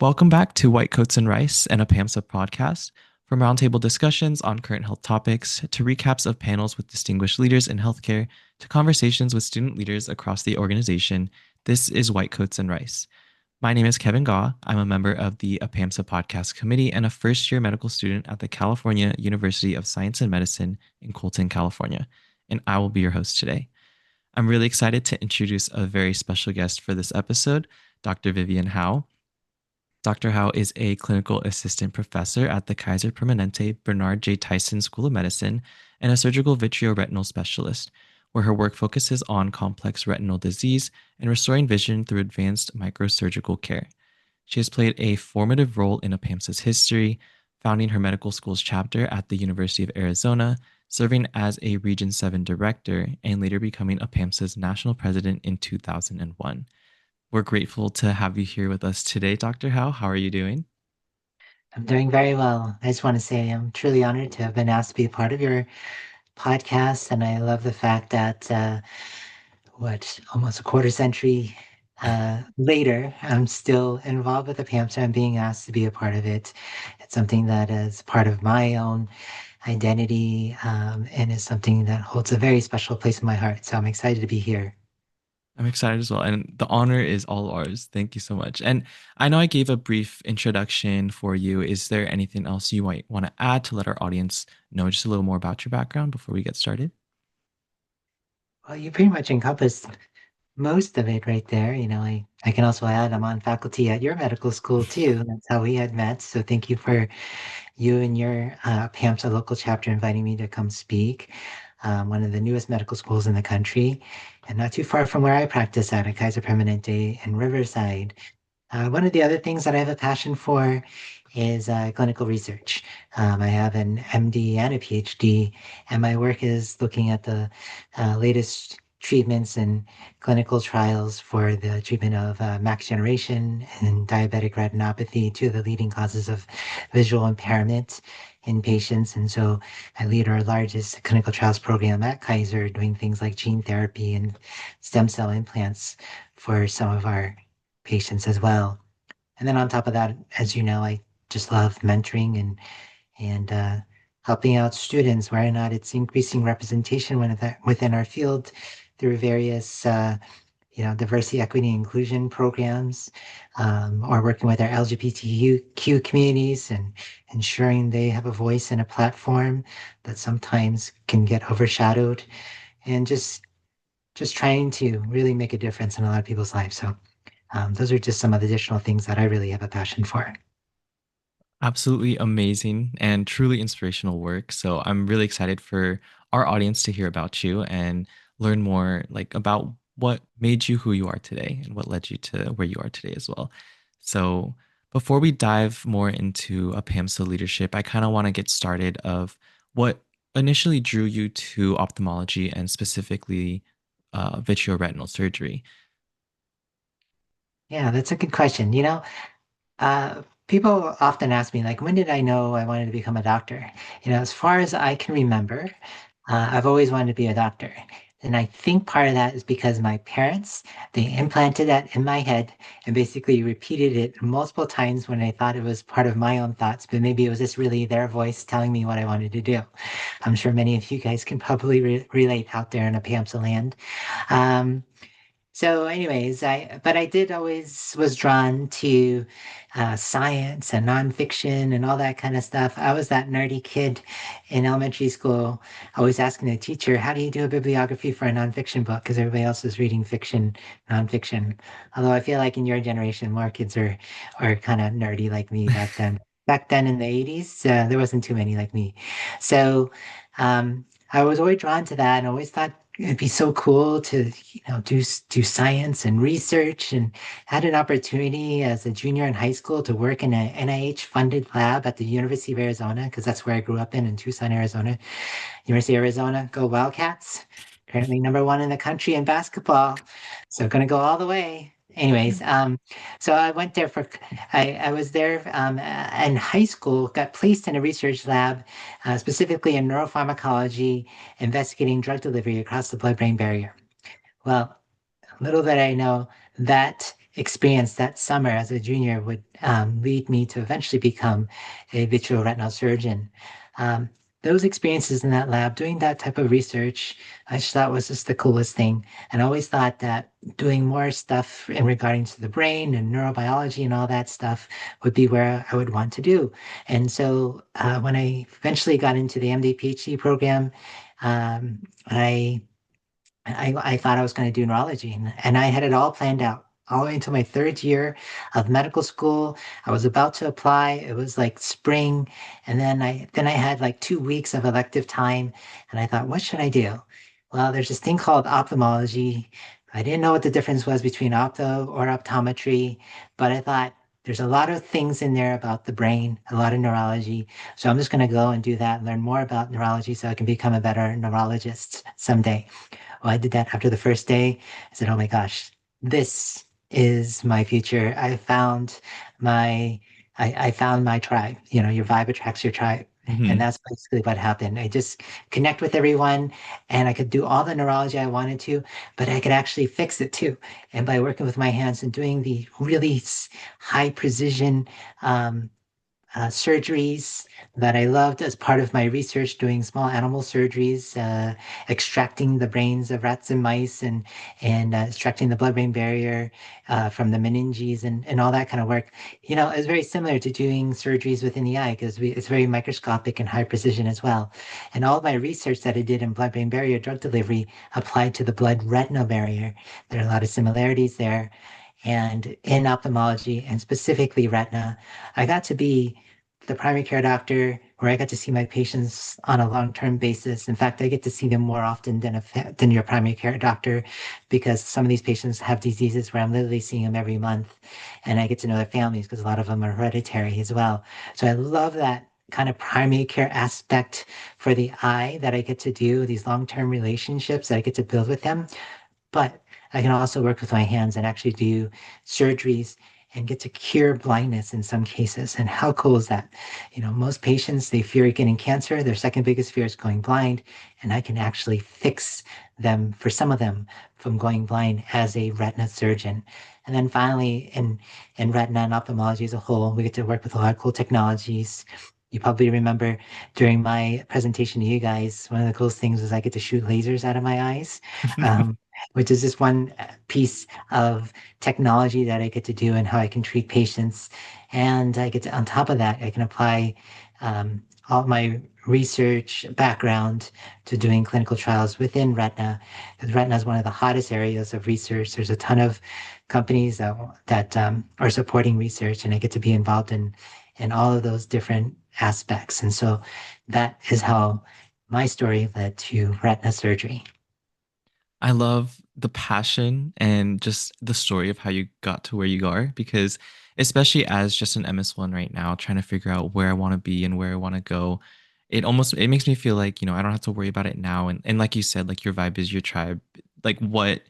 Welcome back to White Coats and Rice, and APAMSA podcast. From roundtable discussions on current health topics to recaps of panels with distinguished leaders in healthcare to conversations with student leaders across the organization, this is White Coats and Rice. My name is Kevin Gaw. I'm a member of the APAMSA Podcast Committee and a first year medical student at the California University of Science and Medicine in Colton, California, and I will be your host today. I'm really excited to introduce a very special guest for this episode, Dr. Vivienne Hau. Dr. Hau is a clinical assistant professor at the Kaiser Permanente Bernard J. Tyson School of Medicine and a surgical vitreoretinal specialist, where her work focuses on complex retinal disease and restoring vision through advanced microsurgical care. She has played a formative role in APAMSA's history, founding her medical school's chapter at the University of Arizona, serving as a Region VII Director, and later becoming APAMSA's national president in 2001. We're grateful to have you here with us today, Dr. Hau. How are you doing? I'm doing very well. I just want to say I'm truly honored to have been asked to be a part of your podcast. And I love the fact that, almost a quarter century later, I'm still involved with the PAMSA and being asked to be a part of it. It's something that is part of my own identity and is something that holds a very special place in my heart. So I'm excited to be here. I'm excited as well. And the honor is all ours. Thank you so much. And I know I gave a brief introduction for you. Is there anything else you might want to add to let our audience know just a little more about your background before we get started? Well, you pretty much encompassed most of it right there. I can also add I'm on faculty at your medical school too. That's how we had met. So thank you for you and your PAMSA local chapter inviting me to come speak. One of the newest medical schools in the country, and not too far from where I practice at Kaiser Permanente in Riverside. One of the other things that I have a passion for is clinical research. I have an MD and a PhD, and my work is looking at the latest treatments and clinical trials for the treatment of macular degeneration and diabetic retinopathy, two of the leading causes of visual impairment in patients. And so I lead our largest clinical trials program at Kaiser, doing things like gene therapy and stem cell implants for some of our patients as well. And then on top of that, as you know, I just love mentoring and helping out students, whether or not it's increasing representation within our field through various diversity, equity, inclusion programs, or working with our LGBTQ communities and ensuring they have a voice and a platform that sometimes can get overshadowed, and just trying to really make a difference in a lot of people's lives. So those are just some of the additional things that I really have a passion for. Absolutely amazing and truly inspirational work. So I'm really excited for our audience to hear about you and learn more about what made you who you are today and what led you to where you are today as well. So before we dive more into a PAMSA leadership, I kind of want to get started of what initially drew you to ophthalmology and specifically vitreoretinal surgery. Yeah, that's a good question. People often ask me, like, when did I know I wanted to become a doctor? As far as I can remember, I've always wanted to be a doctor. And I think part of that is because my parents, they implanted that in my head and basically repeated it multiple times when I thought it was part of my own thoughts, but maybe it was just really their voice telling me what I wanted to do. I'm sure many of you guys can probably relate out there in a PAMSA land. Um, so anyways, I did always was drawn to science and nonfiction and all that kind of stuff. I was that nerdy kid in elementary school, always asking the teacher, how do you do a bibliography for a nonfiction book? Because everybody else is reading fiction, nonfiction. Although I feel like in your generation, more kids are kind of nerdy like me back then. Back then in the 80s, there wasn't too many like me. So I was always drawn to that and always thought it'd be so cool to, do science and research, and had an opportunity as a junior in high school to work in an NIH funded lab at the University of Arizona, because that's where I grew up in Tucson, Arizona. University of Arizona, go Wildcats. Currently number one in the country in basketball. So gonna go all the way. Anyways, so I went there I was there in high school, got placed in a research lab, specifically in neuropharmacology, investigating drug delivery across the blood-brain barrier. Well, little did I know that experience that summer as a junior would lead me to eventually become a vitreoretinal surgeon. Um, those experiences in that lab, doing that type of research, I just thought was just the coolest thing. And I always thought that doing more stuff in regarding to the brain and neurobiology and all that stuff would be where I would want to do. And so when I eventually got into the MD PhD program, um, I I thought I was going to do neurology, and I had it all planned out all the way until my third year of medical school. I was about to apply. It was like spring, and then I had like 2 weeks of elective time, and I thought, what should I do? Well, there's this thing called ophthalmology. I didn't know what the difference was between opto or optometry, but I thought there's a lot of things in there about the brain, a lot of neurology. So I'm just going to go and do that, learn more about neurology so I can become a better neurologist someday. Well, I did that after the first day. I said, oh my gosh, this is my future. My, I found my tribe. You know, your vibe attracts your tribe. And Hmm. that's basically what happened. I just connect with everyone and I could do all the neurology I wanted to, but I could actually fix it too. And by working with my hands and doing the really high precision, um, surgeries that I loved as part of my research, doing small animal surgeries, extracting the brains of rats and mice, and extracting the blood-brain barrier from the meninges and all that kind of work. You know, it's very similar to doing surgeries within the eye because it's very microscopic and high precision as well. And all of my research that I did in blood-brain barrier drug delivery applied to the blood-retinal barrier. There are a lot of similarities there. And in ophthalmology and specifically retina, I got to be the primary care doctor where I got to see my patients on a long-term basis. In fact, I get to see them more often than your primary care doctor because some of these patients have diseases where I'm literally seeing them every month and I get to know their families because a lot of them are hereditary as well. So I love that kind of primary care aspect for the eye that I get to do, these long-term relationships that I get to build with them. But I can also work with my hands and actually do surgeries and get to cure blindness in some cases. And how cool is that? You know, most patients, they fear getting cancer. Their second biggest fear is going blind. And I can actually fix them, for some of them, from going blind as a retina surgeon. And then finally, in retina and ophthalmology as a whole, we get to work with a lot of cool technologies. You probably remember during my presentation to you guys, one of the coolest things was I get to shoot lasers out of my eyes. Um, which is just one piece of technology that I get to do and how I can treat patients. And I get to, on top of that, I can apply all my research background to doing clinical trials within retina. Because retina is one of the hottest areas of research. There's a ton of companies that are supporting research, and I get to be involved in all of those different aspects. And so that is how my story led to retina surgery. I love the passion and just the story of how you got to where you are because especially as just an MS1 right now, trying to figure out where I want to be and where I want to go, it makes me feel like, I don't have to worry about it now. And like you said, like your vibe is your tribe. Like what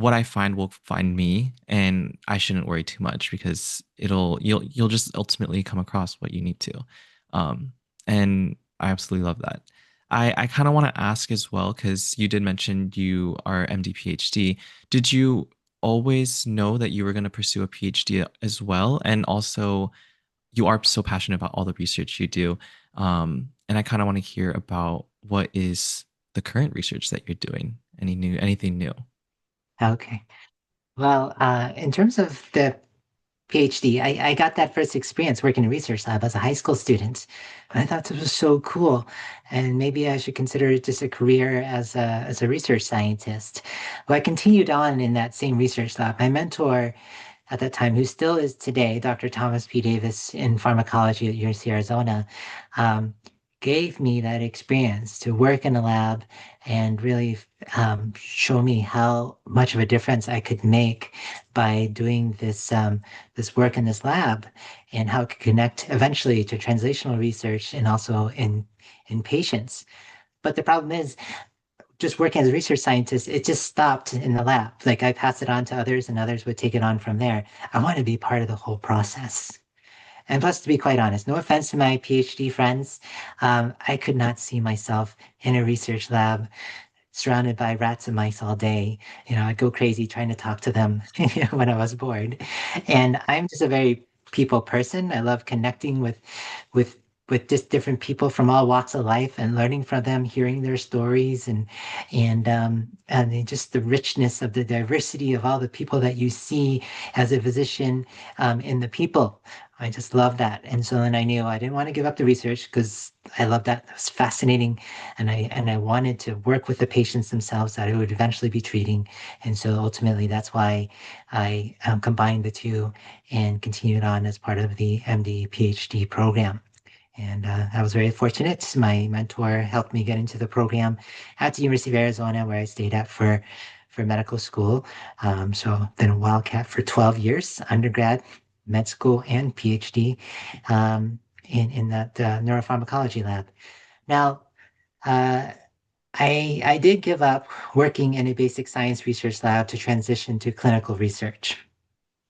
I find will find me and I shouldn't worry too much because you'll just ultimately come across what you need to. Um, and I absolutely love that. I kind of want to ask as well, because you did mention you are MD PhD. Did you always know that you were going to pursue a PhD as well? And also you are so passionate about all the research you do. And I kind of want to hear about what is the current research that you're doing. Anything new? Okay. Well, in terms of the PhD, I got that first experience working in a research lab as a high school student. And I thought this was so cool. And maybe I should consider it just a career as a research scientist. Well, I continued on in that same research lab. My mentor at that time, who still is today, Dr. Thomas P. Davis in pharmacology at University of Arizona, um, gave me that experience to work in a lab and really show me how much of a difference I could make by doing this work in this lab and how it could connect eventually to translational research and also in patients. But the problem is just working as a research scientist, it just stopped in the lab. Like I passed it on to others and others would take it on from there. I want to be part of the whole process. And plus, to be quite honest, no offense to my PhD friends, I could not see myself in a research lab surrounded by rats and mice all day. I'd go crazy trying to talk to them when I was bored. And I'm just a very people person. I love connecting with with just different people from all walks of life and learning from them, hearing their stories, and just the richness of the diversity of all the people that you see as a physician in the people. I just love that. And so then I knew I didn't want to give up the research because I loved that. It was fascinating. And I wanted to work with the patients themselves that I would eventually be treating. And so ultimately that's why I combined the two and continued on as part of the MD PhD program. And I was very fortunate. My mentor helped me get into the program at the University of Arizona, where I stayed at for medical school. So I've been a Wildcat for 12 years, undergrad, med school, and PhD in that neuropharmacology lab. Now, uh, I did give up working in a basic science research lab to transition to clinical research.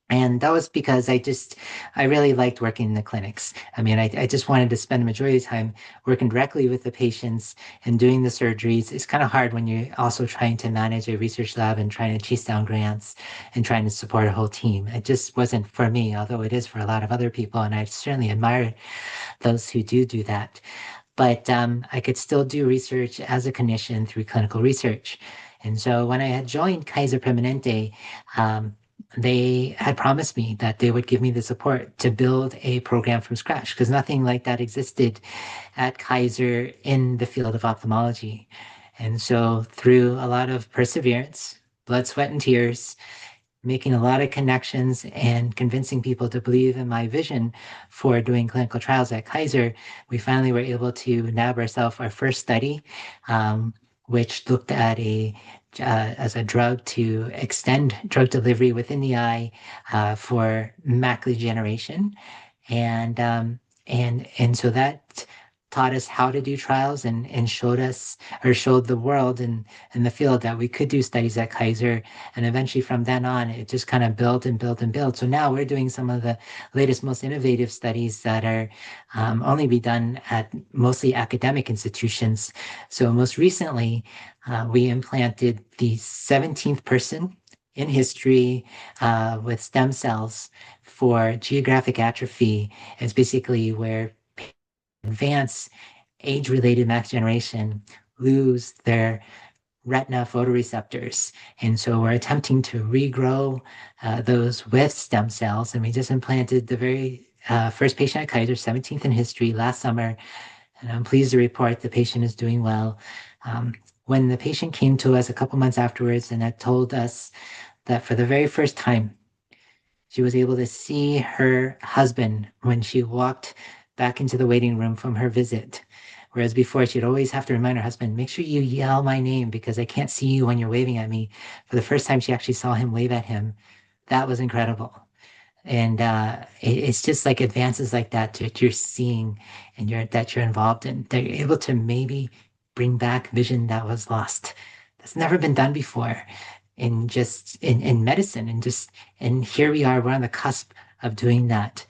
And that was because I really liked working in the clinics. I mean, I just wanted to spend the majority of the time working directly with the patients and doing the surgeries. It's kind of hard when you're also trying to manage a research lab and trying to chase down grants and trying to support a whole team. It just wasn't for me, although it is for a lot of other people. And I certainly admire those who do that. But I could still do research as a clinician through clinical research. And so when I had joined Kaiser Permanente, um, they had promised me that they would give me the support to build a program from scratch because nothing like that existed at Kaiser in the field of ophthalmology. And so through a lot of perseverance, blood, sweat, and tears, making a lot of connections and convincing people to believe in my vision for doing clinical trials at Kaiser, we finally were able to nab ourselves our first study, which looked at as a drug to extend drug delivery within the eye for macular degeneration, and and so that taught us how to do trials and showed us or showed the world and in the field that we could do studies at Kaiser. And eventually from then on, it just kind of built and built and built. So now we're doing some of the latest, most innovative studies that are only be done at mostly academic institutions. So most recently, we implanted the 17th person in history with stem cells for geographic atrophy. It's basically where advanced age-related macular degeneration lose their retina photoreceptors. And so we're attempting to regrow those with stem cells. And we just implanted the very first patient at Kaiser, 17th in history, last summer. And I'm pleased to report the patient is doing well. Um, when the patient came to us a couple months afterwards and had told us that for the very first time, she was able to see her husband when she walked back into the waiting room from her visit. Whereas before, she'd always have to remind her husband, make sure you yell my name because I can't see you when you're waving at me. For the first time, she actually saw him wave at him. That was incredible. And it's just like advances like that you're seeing and that you're involved in. They're able to maybe bring back vision that was lost. That's never been done before in medicine and here we are, we're on the cusp of doing that.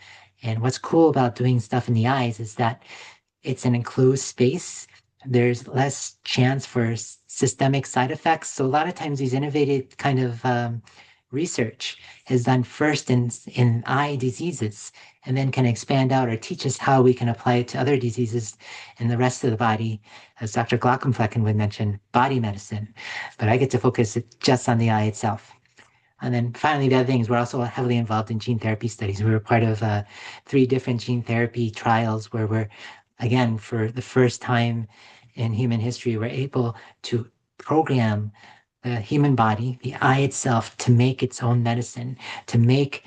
And what's cool about doing stuff in the eyes is that it's an enclosed space. There's less chance for systemic side effects. So a lot of times these innovative kind of research is done first in eye diseases and then can expand out or teach us how we can apply it to other diseases in the rest of the body. As Dr. Glockenflecken would mention, body medicine. But I get to focus just on the eye itself. And then finally, the other thing is we're also heavily involved in gene therapy studies. We were part of 3 different gene therapy trials where we're, again, for the first time in human history, we're able to program the human body, the eye itself, to make its own medicine, to make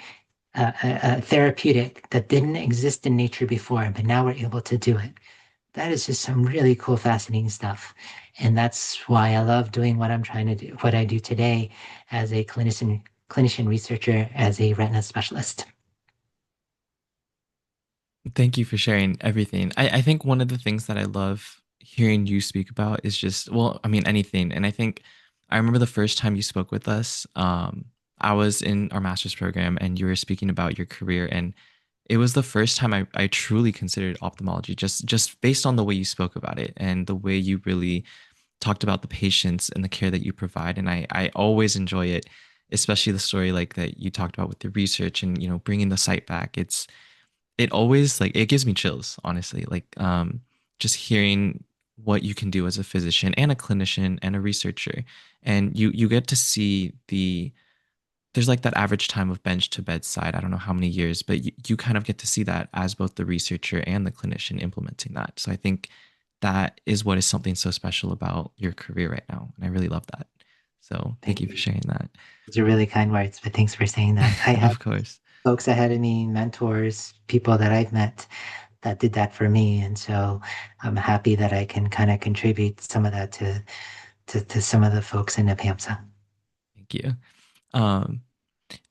a therapeutic that didn't exist in nature before, but now we're able to do it. That is just some really cool, fascinating stuff. And that's why I love doing what I'm trying to do, what I do today as a clinician researcher, as a retina specialist. Thank you for sharing everything. I think one of the things that I love hearing you speak about is just, well, I mean, anything. And I think I remember the first time you spoke with us, I was in our master's program and you were speaking about your career. And it was the first time I truly considered ophthalmology just based on the way you spoke about it and the way you really talked about the patients and the care that you provide, and I always enjoy it, especially the story like that you talked about with the research and bringing the site back. It always like it gives me chills, honestly. Like just hearing what you can do as a physician and a clinician and a researcher, and you get to see there's like that average time of bench to bedside. I don't know how many years, but you kind of get to see that as both the researcher and the clinician implementing that. So I think that is what is something so special about your career right now. And I really love that. So thank Thank you for you. sharing that. Those are really kind words, but thanks for saying that. I had Of course. folks ahead of me, mentors, people that I've met that did that for me. And so I'm happy that I can kind of contribute some of that to some of the folks in APAMSA. Thank you. Um,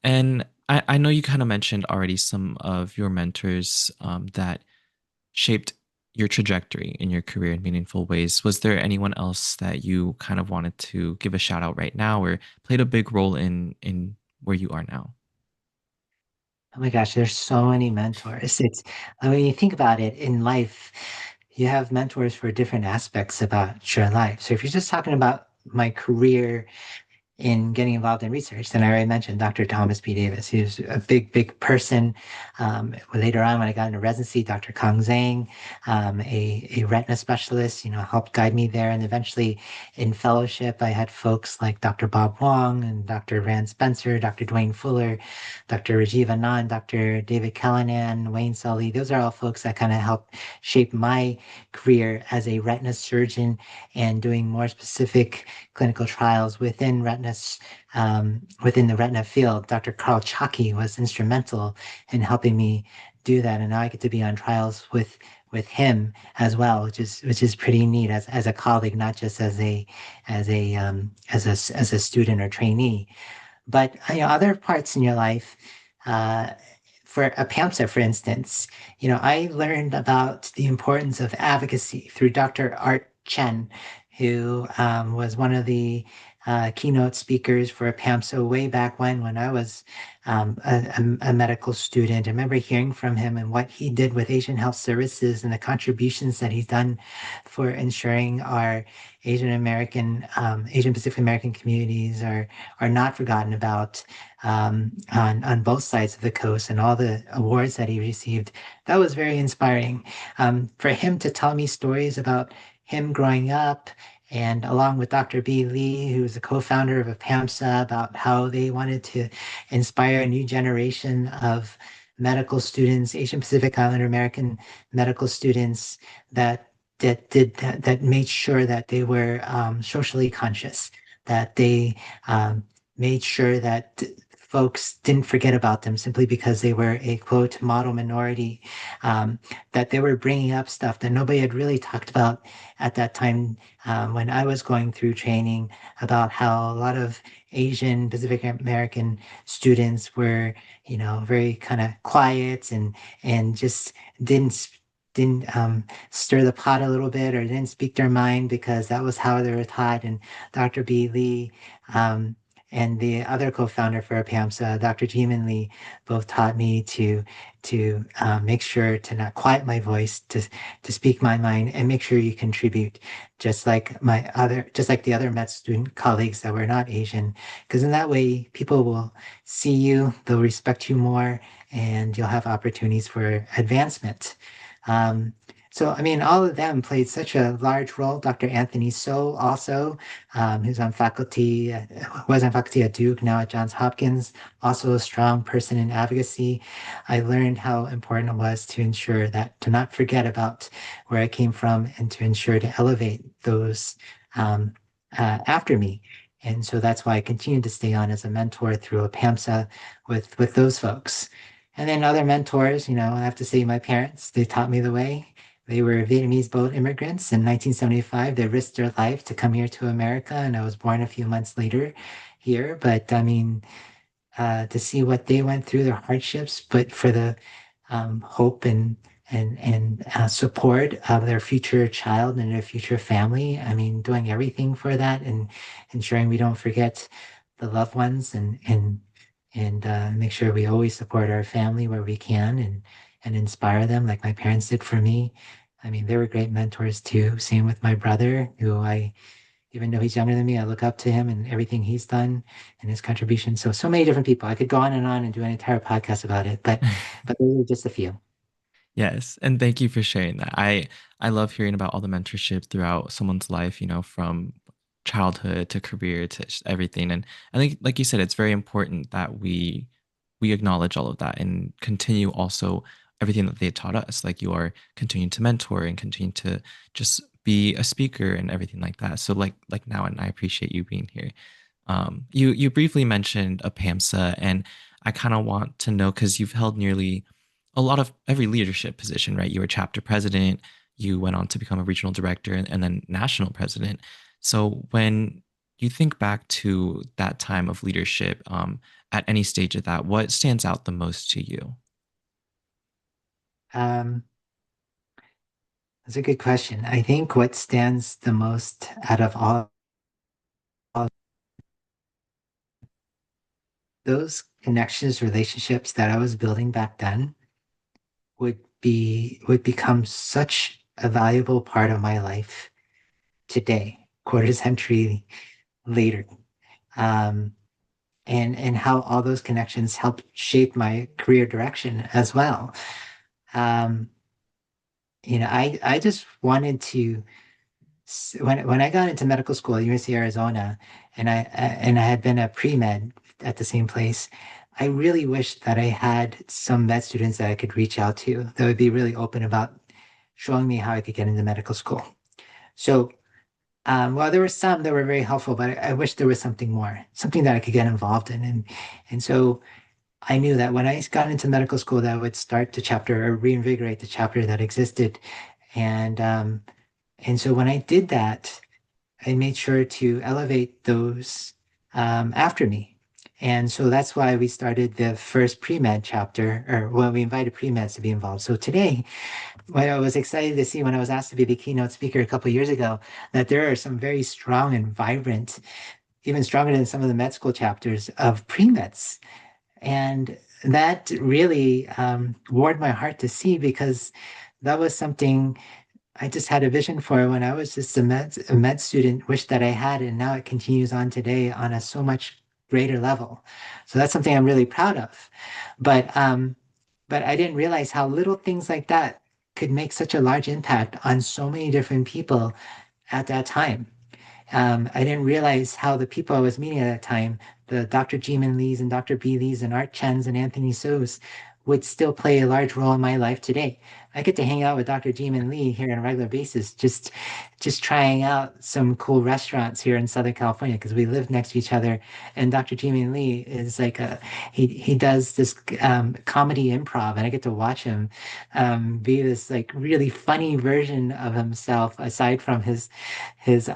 and I know you kind of mentioned already some of your mentors that shaped your trajectory in your career in meaningful ways. Was there anyone else that you kind of wanted to give a shout out right now or played a big role in where you are now? Oh my gosh, there's so many mentors. I mean, you think about it in life, you have mentors for different aspects about your life. So if you're just talking about my career, in getting involved in research. Then I already mentioned Dr. Thomas P. Davis. He was a big person. Later on, when I got into residency, Dr. Kang Zhang, a retina specialist, helped guide me there. And eventually in fellowship, I had folks like Dr. Bob Wong and Dr. Rand Spencer, Dr. Dwayne Fuller, Dr. Rajiv Anand, Dr. David Callanan, Wayne Sully. Those are all folks that kind of helped shape my career as a retina surgeon and doing more specific clinical trials within the retina field. Dr. Carl Chalky was instrumental in helping me do that, and now I get to be on trials with him as well, which is pretty neat as a colleague, not just as a student or trainee. But other parts in your life, uh, for a PAMSA, for instance, I learned about the importance of advocacy through Dr. Art Chen, who was one of the keynote speakers for PAMSA way back when I was a medical student. I remember hearing from him and what he did with Asian Health Services and the contributions that he's done for ensuring our Asian Pacific American communities are not forgotten about on both sides of the coast, and all the awards that he received. That was very inspiring. For him to tell me stories about him growing up, and along with Dr. B. Lee, who's a co-founder of APAMSA, about how they wanted to inspire a new generation of medical students, Asian Pacific Islander American medical students that made sure that they were socially conscious, that they made sure that folks didn't forget about them simply because they were a quote model minority, that they were bringing up stuff that nobody had really talked about at that time, when I was going through training, about how a lot of Asian Pacific American students were, very kind of quiet and just didn't didn't stir the pot a little bit or didn't speak their mind because that was how they were taught. And Dr. B. Lee um, and the other co-founder for APAMSA, Dr. Jimin Lee, both taught me to make sure to not quiet my voice, to speak my mind, and make sure you contribute, just like the other med student colleagues that were not Asian, because in that way people will see you, they'll respect you more, and you'll have opportunities for advancement. Um, so, I mean, all of them played such a large role. Dr. Anthony So also, who's on faculty, was on faculty at Duke, now at Johns Hopkins, also a strong person in advocacy. I learned how important it was to ensure that to not forget about where I came from and to ensure to elevate those after me. And so that's why I continue to stay on as a mentor through a PAMSA with those folks. And then other mentors, I have to say my parents, they taught me the way. They were Vietnamese boat immigrants in 1975. They risked their life to come here to America, and I was born a few months later here. But I mean, to see what they went through, their hardships, but for the hope and support of their future child and their future family. I mean, doing everything for that and ensuring we don't forget the loved ones and make sure we always support our family where we can and inspire them like my parents did for me. I mean, they were great mentors too. Same with my brother, who I Even though he's younger than me, I look up to him and everything he's done and his contribution. So, so many different people. I could go on and do an entire podcast about it, but those are just a few. Yes, and thank you for sharing that. I love hearing about all the mentorship throughout someone's life, from childhood to career to just everything. And I think, like you said, it's very important that we acknowledge all of that and continue also everything that they taught us. Like you are continuing to mentor and continue to just be a speaker and everything like that. So like now, and I appreciate you being here. You briefly mentioned a PAMSA, and I kind of want to know because you've held nearly a lot of every leadership position, right? You were chapter president, you went on to become a regional director, and then national president. So when you think back to that time of leadership, at any stage of that, what stands out the most to you? Um, that's a good question. I think what stands the most out of all those connections, relationships that I was building back then would become such a valuable part of my life today, quarter century later. Um, and how all those connections helped shape my career direction as well. Um, I just wanted to when I got into medical school at University of Arizona, and I had been a pre-med at the same place. I really wished that I had some med students that I could reach out to that would be really open about showing me how I could get into medical school. So, well, there were some that were very helpful, but I wish there was something more, something that I could get involved in, and so I knew that when I got into medical school, that I would start the chapter or reinvigorate the chapter that existed, and um, and so when I did that. I made sure to elevate those after me. And so that's why we started the first pre-med chapter, or well, we invited pre-meds to be involved. So today, what I was excited to see when I was asked to be the keynote speaker a couple of years ago, that there are some very strong and vibrant, even stronger than some of the med school chapters of pre-meds. And that really warmed my heart to see because that was something I just had a vision for when I was just a med student, wish that I had, and now it continues on today on a so much greater level. So that's something I'm really proud of. But but I didn't realize how little things like that could make such a large impact on so many different people at that time. I didn't realize how the people I was meeting at that time, the Dr. Jimin Lees and Dr. B. Lees and Art Chens and Anthony So's, would still play a large role in my life today. I get to hang out with Dr. Jimin Lee here on a regular basis, just trying out some cool restaurants here in Southern California because we live next to each other. And Dr. Jimin Lee is like he does this comedy improv, and I get to watch him be this like really funny version of himself aside from his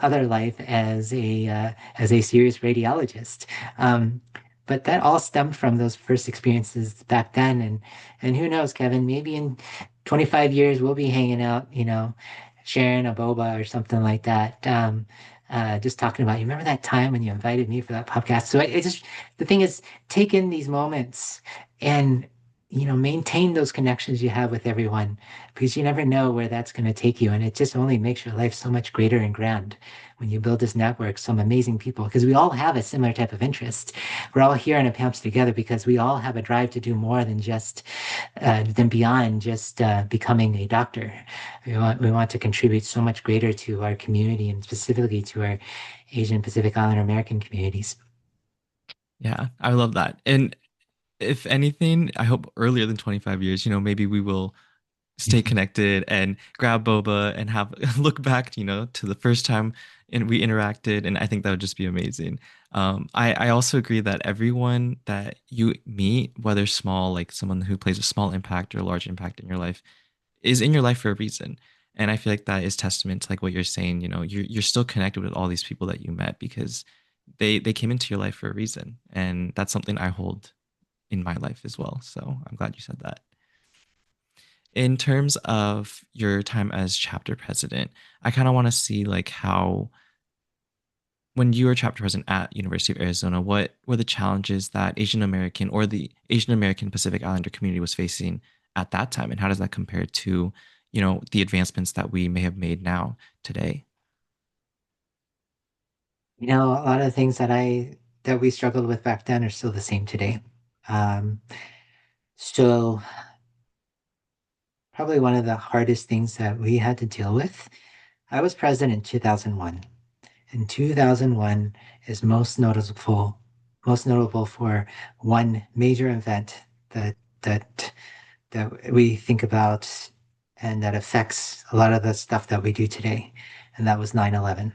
other life as a serious radiologist. Um, but that all stemmed from those first experiences back then, and who knows, Kevin? Maybe in 25 years we'll be hanging out, sharing a boba or something like that. Just talking about you. Remember that time when you invited me for that podcast? So it just the thing is, take in these moments and maintain those connections you have with everyone because you never know where that's going to take you. And it just only makes your life so much greater and grand when you build this network, some amazing people, because we all have a similar type of interest. We're all here in APAMS together because we all have a drive to do more than beyond just becoming a doctor. We want to contribute so much greater to our community and specifically to our Asian Pacific Islander American communities. Yeah, I love that. And if anything, I hope earlier than 25 years, maybe we will stay connected and grab boba and have look back, to the first time and we interacted. And I think that would just be amazing. I also agree that everyone that you meet, whether small, like someone who plays a small impact or a large impact in your life, is in your life for a reason. And I feel like that is testament to like what you're saying, you're still connected with all these people that you met because they came into your life for a reason. And that's something I hold in my life as well. So I'm glad you said that. In terms of your time as chapter president, I kind of want to see like how when you were chapter president at University of Arizona, what were the challenges that Asian American or the Asian American Pacific Islander community was facing at that time, and how does that compare to, the advancements that we may have made now today? A lot of the things that we struggled with back then are still the same today. Um, so probably one of the hardest things that we had to deal with. I was president in 2001. And 2001 is most notable for one major event that that that we think about and that affects a lot of the stuff that we do today, and that was 9/11.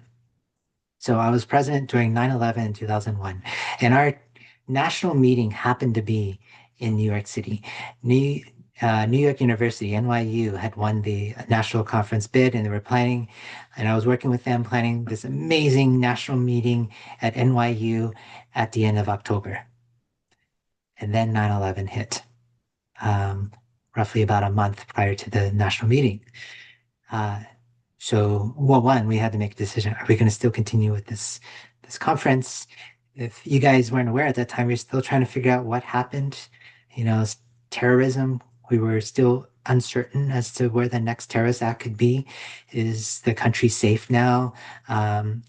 So I was president during 9/11 in 2001, and our national meeting happened to be in New York City. New, New York University, NYU, had won the national conference bid, and they were planning, and I was working with them planning this amazing national meeting at NYU at the end of October. And then 9/11 hit, um, roughly about a month prior to the national meeting. Uh, well, one, we had to make a decision. Are we going to still continue with this conference? If you guys weren't aware at that time, you're still trying to figure out what happened. Terrorism. We were still uncertain as to where the next terrorist act could be. Is the country safe now?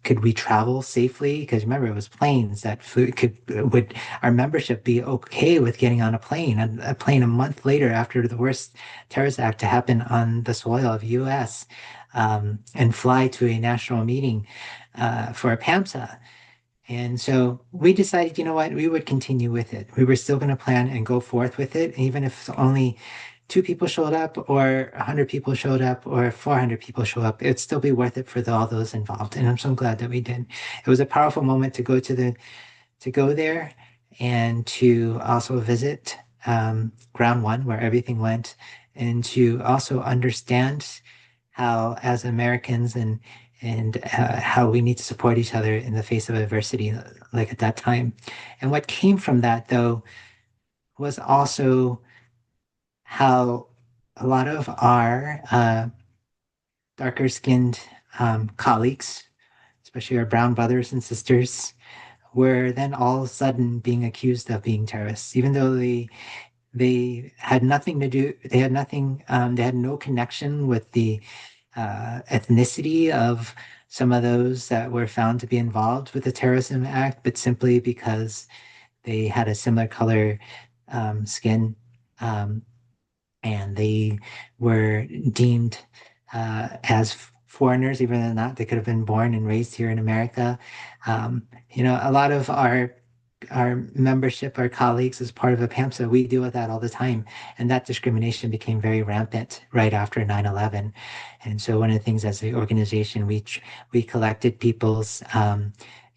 Could we travel safely? Because remember, it was planes that flew. Would our membership be okay with getting on a plane? A plane a month later after the worst terrorist act to happen on the soil of U.S. And fly to a national meeting for a PAMSA. And so we decided, you know what, we would continue with it. We were still going to plan and go forth with it, even if only two people showed up, or 100 people showed up, or 400 people show up. It'd still be worth it for all those involved. And I'm so glad that we did. It was a powerful moment to go there and to also visit ground one where everything went, and to also understand how as Americans and how we need to support each other in the face of adversity like at that time. And what came from that though was also how a lot of our darker skinned colleagues, especially our brown brothers and sisters, were then all of a sudden being accused of being terrorists, even though they had nothing to do, they had no connection with the ethnicity of some of those that were found to be involved with the terrorism act, but simply because they had a similar color skin, um, and they were deemed as foreigners, even though not, they could have been born and raised here in America. A lot of our membership, our colleagues, as part of APAMSA, we deal with that all the time. And that discrimination became very rampant right after 9/11. And so one of the things as the organization, we collected people's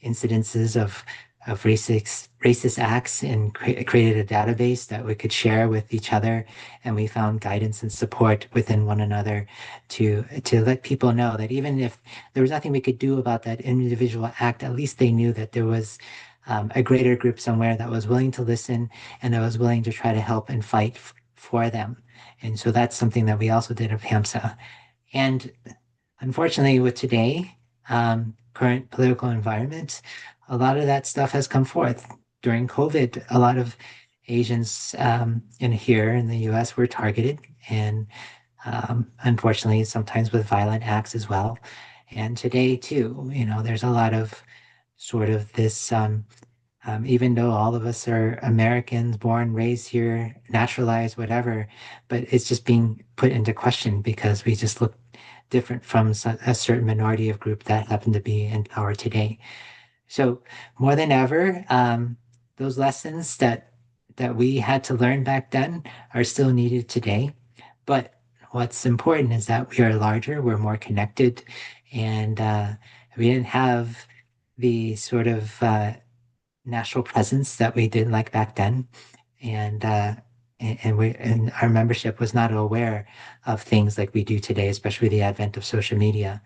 incidences of racist acts and created a database that we could share with each other. And we found guidance and support within one another to let people know that even if there was nothing we could do about that individual act, at least they knew that there was a greater group somewhere that was willing to listen and that was willing to try to help and fight for them. And so that's something that we also did at PAMSA. And unfortunately, with today, current political environment, a lot of that stuff has come forth. During COVID, a lot of Asians in here in the US were targeted, and unfortunately, sometimes with violent acts as well. And today, too, there's a lot of sort of this even though all of us are Americans, born, raised here, naturalized, whatever, but it's just being put into question because we just look different from a certain minority of group that happen to be in power today. So more than ever, those lessons that we had to learn back then are still needed today. But what's important is that we are larger, we're more connected, and we didn't have the sort of national presence that we did like back then, and and our membership was not aware of things like we do today, especially the advent of social media.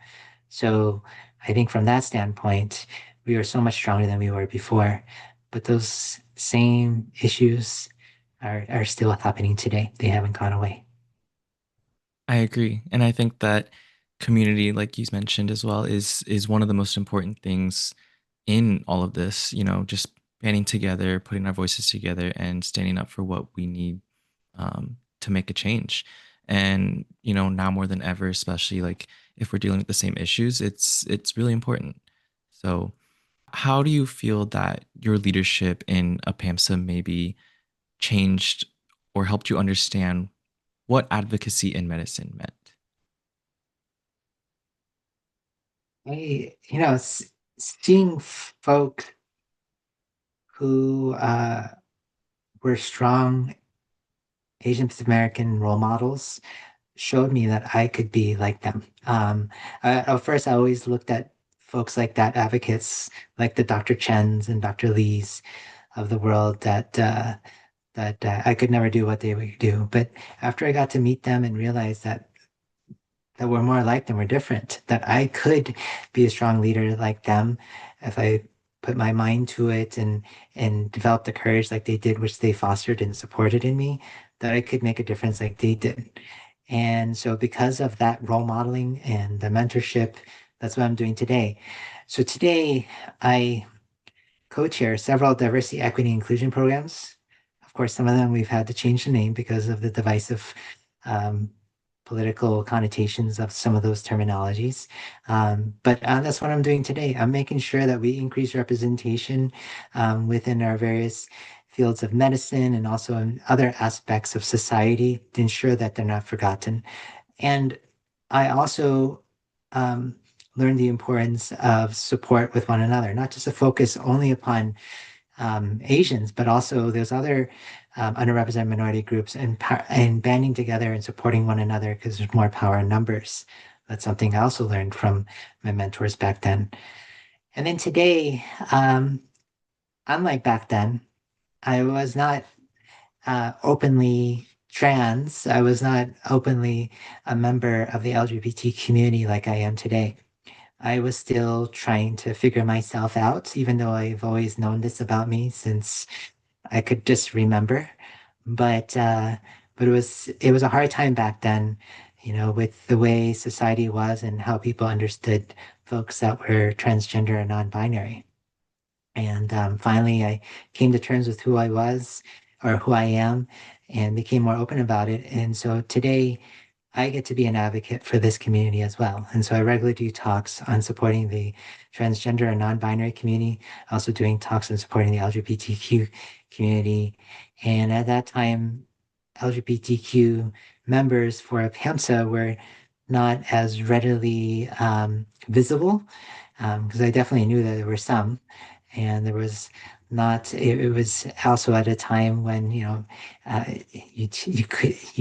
So I think from that standpoint, we are so much stronger than we were before. But those same issues are still happening today. They haven't gone away. I agree. And I think that community, like you mentioned as well, is one of the most important things in all of this, just banding together, putting our voices together and standing up for what we need to make a change. And, now more than ever, especially like if we're dealing with the same issues, it's really important. So How do you feel that your leadership in APAMSA maybe changed or helped you understand what advocacy in medicine meant? Seeing folk who were strong Asian Pacific American role models showed me that I could be like them. At first, I always looked at folks like that, advocates like the Dr. Chens and Dr. Lees of the world that I could never do what they would do. But after I got to meet them and realize that we're more alike than we're different, that I could be a strong leader like them if I put my mind to it and develop the courage like they did, which they fostered and supported in me, that I could make a difference like they did. And so because of that role modeling and the mentorship, that's what I'm doing today. So today I co-chair several diversity, equity, inclusion programs. Of course, some of them we've had to change the name because of the divisive um, political connotations of some of those terminologies. But that's what I'm doing today. I'm making sure that we increase representation within our various fields of medicine and also in other aspects of society to ensure that they're not forgotten. And I also um, learned the importance of support with one another, not just a focus only upon Asians, but also there's other underrepresented minority groups and banding together and supporting one another because there's more power in numbers. That's something I also learned from my mentors back then. And then today, unlike back then, I was not openly trans. I was not openly a member of the LGBT community like I am today. I was still trying to figure myself out, even though I've always known this about me since I could just remember. But uh, but it was a hard time back then, with the way society was and how people understood folks that were transgender and non-binary. And finally, I came to terms with who I was or who I am and became more open about it. And so today, I get to be an advocate for this community as well. And so I regularly do talks on supporting the transgender and non-binary community, also doing talks on supporting the LGBTQ community. And at that time, LGBTQ members for PAMSA were not as readily visible because I definitely knew that there were some, and there was not. It was also at a time when you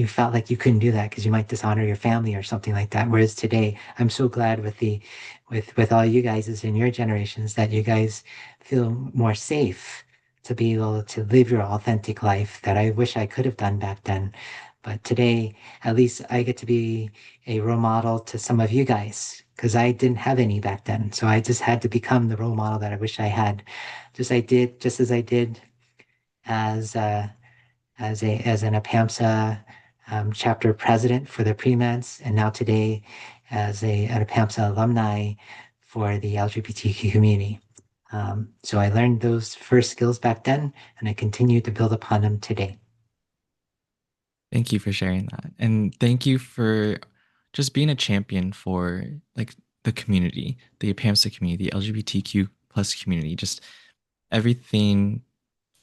felt like you couldn't do that because you might dishonor your family or something like that. Whereas today, I'm so glad with all you guys in your generations that you guys feel more safe to be able to live your authentic life that I wish I could have done back then. But today, at least I get to be a role model to some of you guys because I didn't have any back then. So I just had to become the role model that I wish I had. Just as I did as as an APAMSA chapter president for the pre-meds, and now today as an APAMSA alumni for the LGBTQ community. So I learned those first skills back then, and I continue to build upon them today. Thank you for sharing that. And thank you for just being a champion for like the community, the APAMSA community, the LGBTQ plus community, just everything,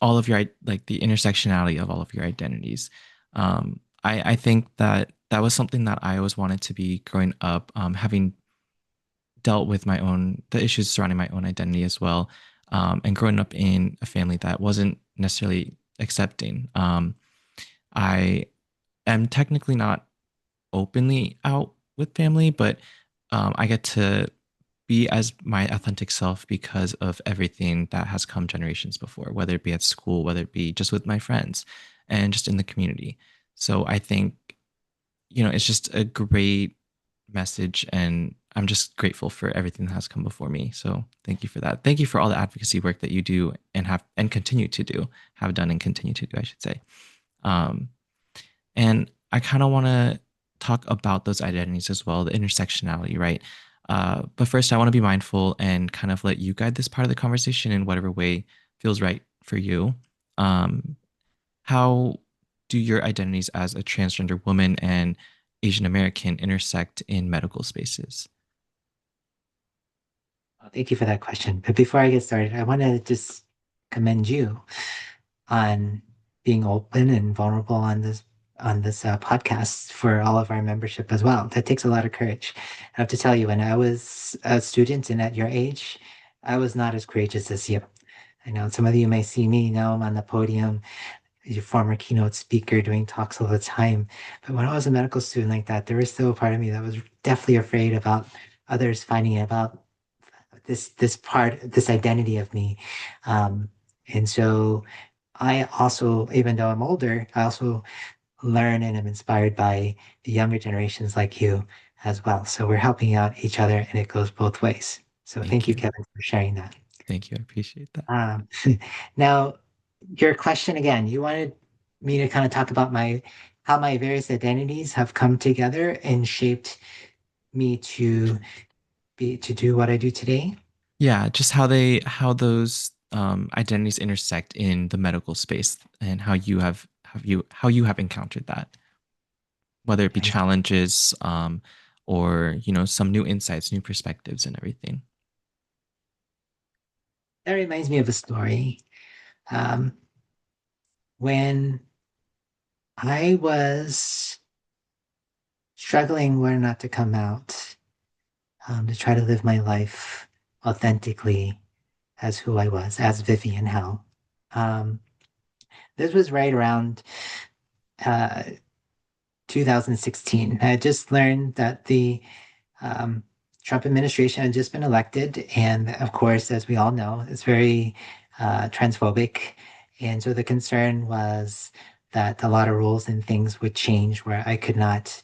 all of your like the intersectionality of all of your identities. I think that that was something that I always wanted to be growing up, having dealt with my own the issues surrounding my own identity as well, and growing up in a family that wasn't necessarily accepting. I am technically not openly out with family, but I get to be as my authentic self because of everything that has come generations before, whether it be at school, whether it be just with my friends and just in the community. So I think, it's just a great message, and I'm just grateful for everything that has come before me. So thank you for that. Thank you for all the advocacy work that you do and have and continue to do, have done and continue to do, I should say. Um, and I kind of want to talk about those identities as well, the intersectionality, right? But first, I want to be mindful and kind of let you guide this part of the conversation in whatever way feels right for you. Um, how do your identities as a transgender woman and Asian American intersect in medical spaces? Thank you for that question. But before I get started, I want to just commend you on being open and vulnerable on this podcast for all of our membership as well. That takes a lot of courage. I have to tell you, when I was a student and at your age, I was not as courageous as you. I know some of you may see me now. I'm on the podium, your former keynote speaker doing talks all the time. But when I was a medical student like that, there was still a part of me that was definitely afraid about others finding out about this identity of me. Um, and so I also, even though I'm older, I also learn and am inspired by the younger generations like you as well. So we're helping out each other and it goes both ways. So Thank thank you, you. Kevin, for sharing that. Thank you. I appreciate that. Um, now, your question again, you wanted me to kind of talk about how my various identities have come together and shaped me to do what I do today. Yeah, just how those identities intersect in the medical space and how you have encountered that, whether it be Okay. challenges or some new insights, new perspectives, and everything. That reminds me of a story. Um, when I was struggling where not to come out, to try to live my life authentically as who I was, as Vivienne Hau. Um, this was right around uh, 2016. I had just learned that the um, Trump administration had just been elected. And of course, as we all know, it's very transphobic. And so the concern was that a lot of rules and things would change where I could not,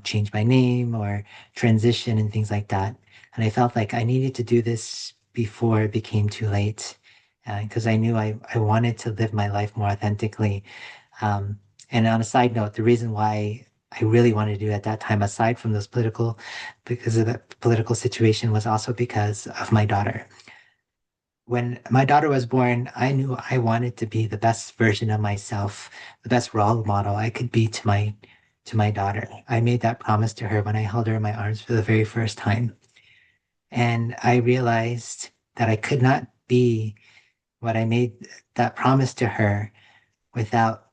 change my name or transition and things like that. And I felt like I needed to do this before it became too late because I knew I wanted to live my life more authentically. Um, and on a side note, the reason why I really wanted to do at that time, aside from because of the political situation, was also because of my daughter. When my daughter was born, I knew I wanted to be the best version of myself, the best role model I could be to my daughter. I made that promise to her when I held her in my arms for the very first time. And I realized that I could not be what I made that promise to her without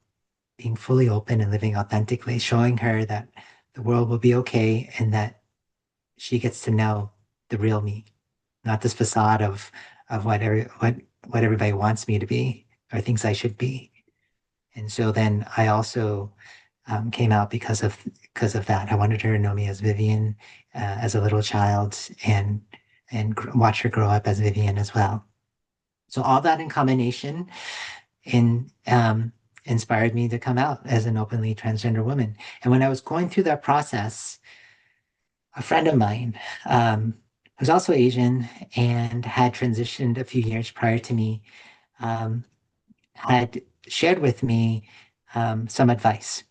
being fully open and living authentically, showing her that the world will be okay and that she gets to know the real me, not this facade of what everybody wants me to be or thinks I should be. And so then I also came out because of that. I wanted her to know me as Vivienne, as a little child, and watch her grow up as Vivienne as well. So all that in combination in inspired me to come out as an openly transgender woman. And when I was going through that process, a friend of mine, who's also Asian and had transitioned a few years prior to me, um, had shared with me some advice.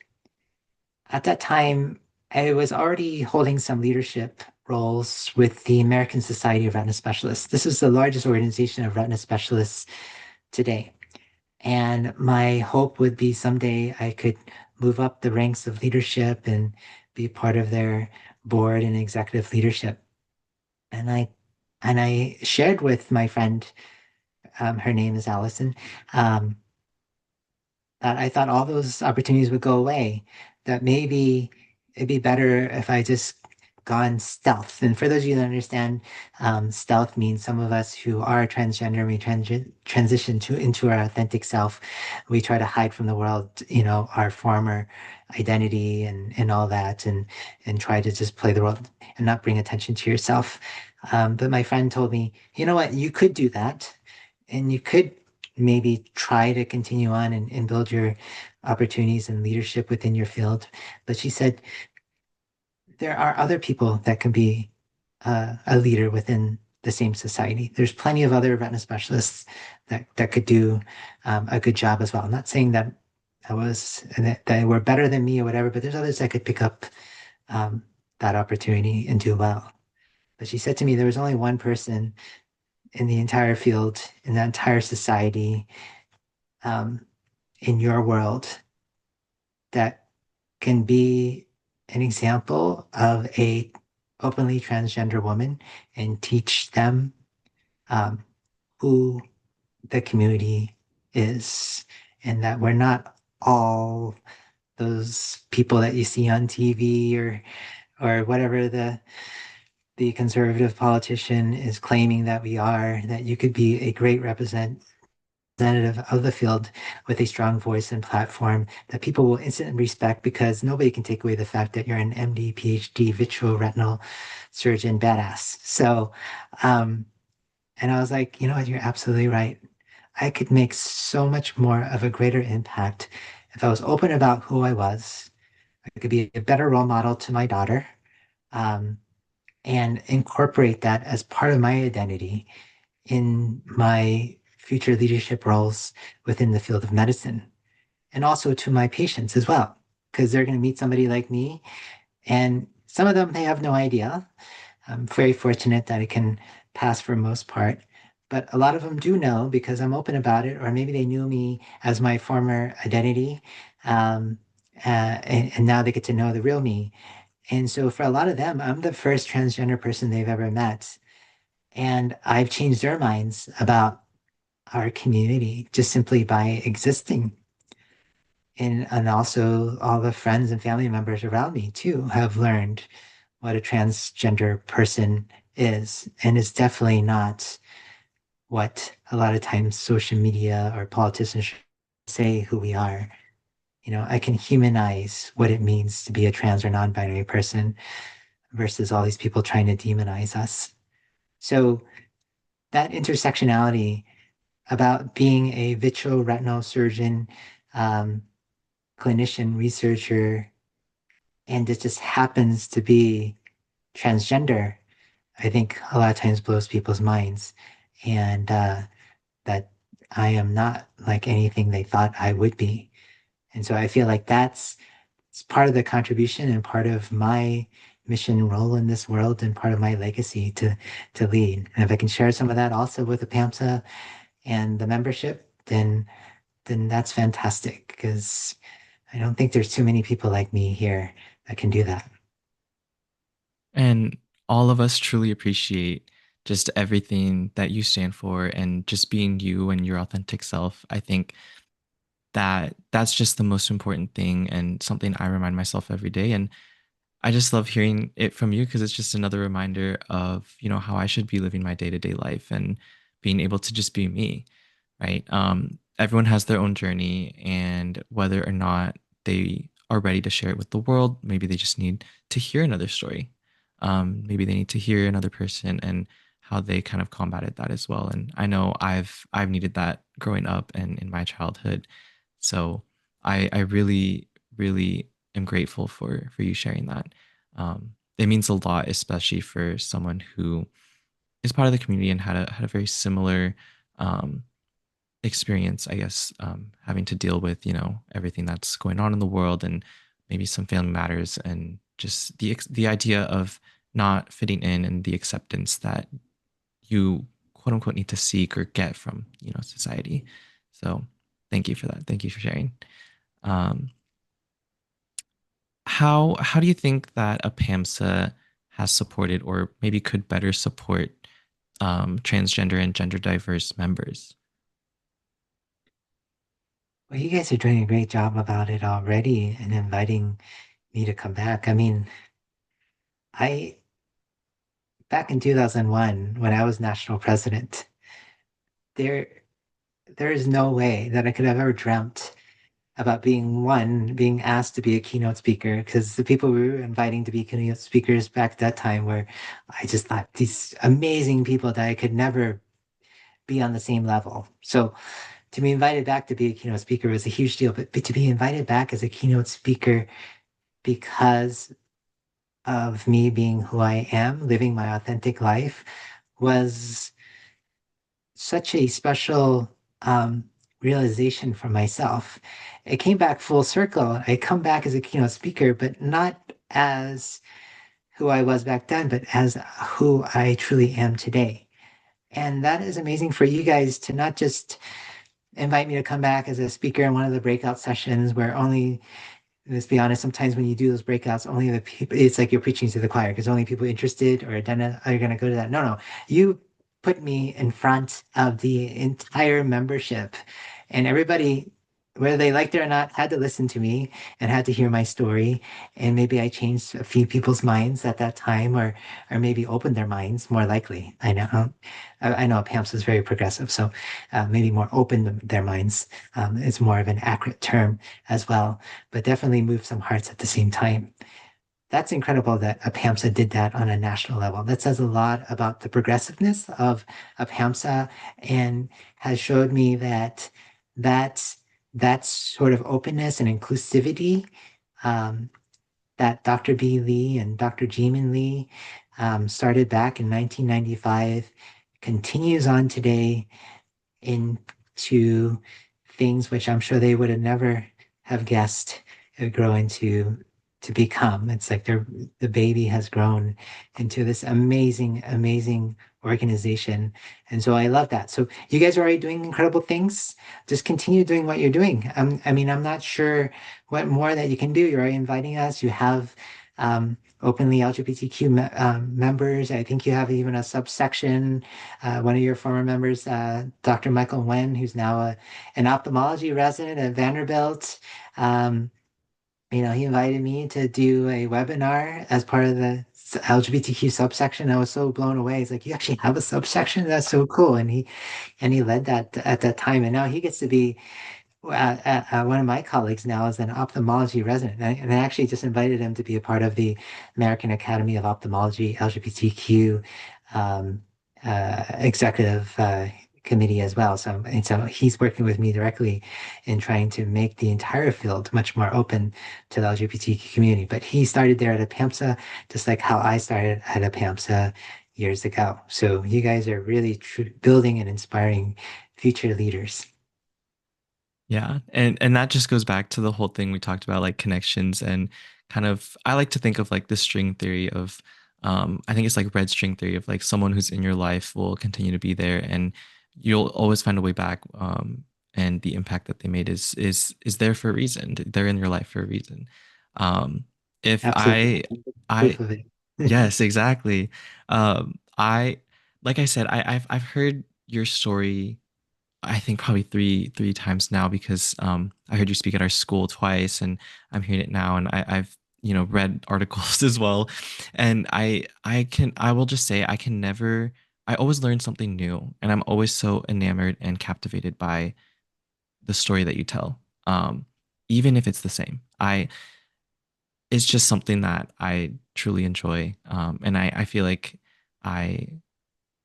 At that time, I was already holding some leadership roles with the American Society of Retina Specialists. This is the largest organization of retina specialists today. And my hope would be someday I could move up the ranks of leadership and be part of their board and executive leadership. And I shared with my friend, her name is Allison, um, that I thought all those opportunities would go away, that maybe it'd be better if I just gone stealth. And for those of you that understand, stealth means some of us who are transgender, we transition into our authentic self. We try to hide from the world, our former identity and all that, and try to just play the role and not bring attention to yourself. But my friend told me, you know what, you could do that, and you could maybe try to continue on and build your opportunities and leadership within your field. But she said, there are other people that can be a leader within the same society. There's plenty of other retina specialists that could do a good job as well. I'm not saying that that they were better than me or whatever, but there's others that could pick up um, that opportunity and do well. But she said to me, there was only one person in the entire field, in the entire society, um, in your world that can be an example of a openly transgender woman and teach them um, who the community is, and that we're not all those people that you see on TV or whatever the conservative politician is claiming that we are, that you could be a great representative of the field with a strong voice and platform that people will instantly respect because nobody can take away the fact that you're an MD, PhD, vitreoretinal surgeon, badass. So, um, and I was like, you know what, you're absolutely right. I could make so much more of a greater impact if I was open about who I was. I could be a better role model to my daughter, um, and incorporate that as part of my identity in my future leadership roles within the field of medicine, and also to my patients as well, because they're going to meet somebody like me. And some of them, they have no idea. I'm very fortunate that I can pass for most part. But a lot of them do know because I'm open about it, or maybe they knew me as my former identity. Um, and now they get to know the real me. And so for a lot of them, I'm the first transgender person they've ever met. And I've changed their minds about our community just simply by existing. And also all the friends and family members around me too have learned what a transgender person is. And it's definitely not what a lot of times social media or politicians say who we are. You know, I can humanize what it means to be a trans or non-binary person versus all these people trying to demonize us. So that intersectionality about being a vitreoretinal surgeon, um, clinician, researcher, and it just happens to be transgender, I think a lot of times blows people's minds. And that I am not like anything they thought I would be. And so I feel like that's it's part of the contribution and part of my mission role in this world and part of my legacy to lead. And if I can share some of that also with the PAMSA and the membership, then that's fantastic because I don't think there's too many people like me here that can do that. And all of us truly appreciate just everything that you stand for and just being you and your authentic self. I think that that's just the most important thing and something I remind myself every day. And I just love hearing it from you because it's just another reminder of, how I should be living my day-to-day life and being able to just be me, right? Everyone has their own journey, and whether or not they are ready to share it with the world, maybe they just need to hear another story. Maybe they need to hear another person and how they kind of combated that as well. And I know I've needed that growing up and in my childhood. So I really, really am grateful for you sharing that. It means a lot, especially for someone who is part of the community and had a very similar um, experience, I guess, having to deal with everything that's going on in the world and maybe some family matters and just the idea of not fitting in and the acceptance that you quote unquote need to seek or get from society. So thank you for that. Thank you for sharing. Um, how do you think that a PAMSA has supported or maybe could better support transgender and gender diverse members? Well, you guys are doing a great job about it already and inviting me to come back. I mean, I back in 2001 when I was national president, there there is no way that I could have ever dreamt about being asked to be a keynote speaker because the people we were inviting to be keynote speakers back at that time were, I just thought these amazing people that I could never be on the same level. So to be invited back to be a keynote speaker was a huge deal, but to be invited back as a keynote speaker because of me being who I am, living my authentic life, was such a special realization for myself. It came back full circle. I come back as a keynote speaker, but not as who I was back then, but as who I truly am today. And that is amazing for you guys to not just invite me to come back as a speaker in one of the breakout sessions where only let's be honest, sometimes when you do those breakouts, only the people, it's like you're preaching to the choir because only people interested or done are going to go to that. No, no, you put me in front of the entire membership, and everybody, whether they liked it or not, had to listen to me and had to hear my story. And maybe I changed a few people's minds at that time, or maybe opened their minds more likely. I know, I know PAMS is very progressive, so maybe more open their minds. It's more of an accurate term as well, but definitely move some hearts at the same time. That's incredible that APAMSA did that on a national level. That says a lot about the progressiveness of APAMSA and has showed me that that that sort of openness and inclusivity um, that Dr. B. Lee and Dr. Jimin Lee started back in 1995 continues on today into things which I'm sure they would have never have guessed it would grow into to become. It's like the baby has grown into this amazing, amazing organization. And so I love that. So you guys are already doing incredible things. Just continue doing what you're doing. I mean, I'm not sure what more that you can do. You're already inviting us. You have openly LGBTQ members. I think you have even a subsection one of your former members, Dr. Michael Wen, who's now an ophthalmology resident at Vanderbilt. Um, he invited me to do a webinar as part of the LGBTQ subsection. I was so blown away. He's like, "You actually have a subsection? That's so cool!" And he led that at that time, and now he gets to be one of my colleagues now is an ophthalmology resident, and I actually just invited him to be a part of the American Academy of Ophthalmology LGBTQ um, executive committee as well. So he's working with me directly in trying to make the entire field much more open to the LGBTQ community. But he started there at APAMSA, just like how I started at APAMSA years ago. So you guys are really building and inspiring future leaders. Yeah, and that just goes back to the whole thing we talked about, like connections and kind of. I like to think of like the string theory of, I think it's like red string theory of like someone who's in your life will continue to be there, and you'll always find a way back. And the impact that they made is there for a reason. They're in your life for a reason. Um, if Absolutely. I Proof of it. yes, exactly. I like I said, I've heard your story I think probably three times now because I heard you speak at our school twice, and I'm hearing it now, and I've read articles as well, and I will just say I can never I always learn something new, and I'm always so enamored and captivated by the story that you tell, even if it's the same. I It's just something that I truly enjoy, and I feel like I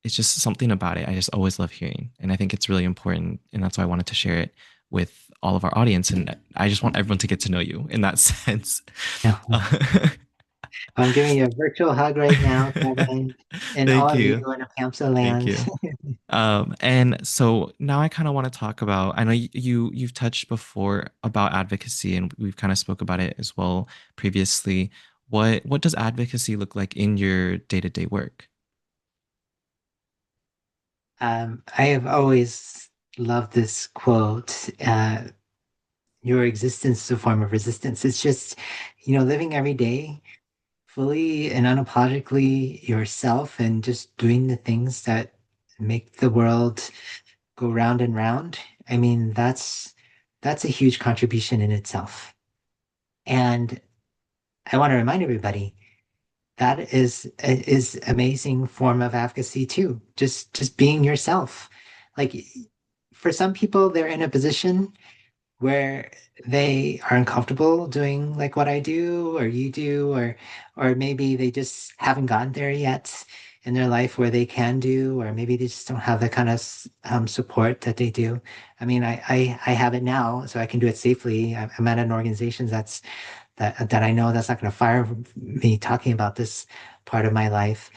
it's just something about it I just always love hearing. And I think it's really important. And that's why I wanted to share it with all of our audience. And I just want everyone to get to know you in that sense. Yeah. I'm giving you a virtual hug right now, Kevin, and all Thank of you you. in Apamsa Thank land. you. And so now I kind of want to talk about, I know you've touched before about advocacy and we've kind of spoke about it as well previously. What does advocacy look like in your day-to-day work? I have always loved this quote. Your existence is a form of resistance. It's just, living every day fully and unapologetically yourself and just doing the things that make the world go round and round. I mean, that's a huge contribution in itself. And I want to remind everybody that is amazing form of advocacy too. Just being yourself. Like for some people, they're in a position where they are uncomfortable doing like what I do or you do, or maybe they just haven't gotten there yet in their life where they can do, or maybe they just don't have the kind of support that they do. I mean, I have it now, so I can do it safely. I'm at an organization that I know that's not going to fire me talking about this part of my life.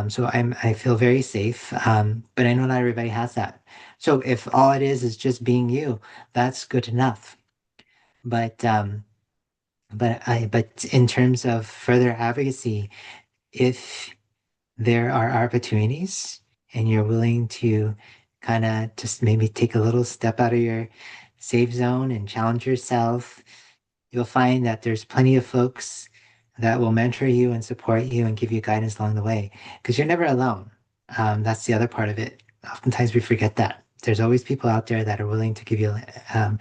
So I feel very safe. But I know not everybody has that. So if all it is just being you, that's good enough. But but in terms of further advocacy, if there are opportunities and you're willing to kind of just maybe take a little step out of your safe zone and challenge yourself, you'll find that there's plenty of folks that will mentor you and support you and give you guidance along the way because you're never alone. That's the other part of it. Oftentimes we forget that. There's always people out there that are willing to give you um,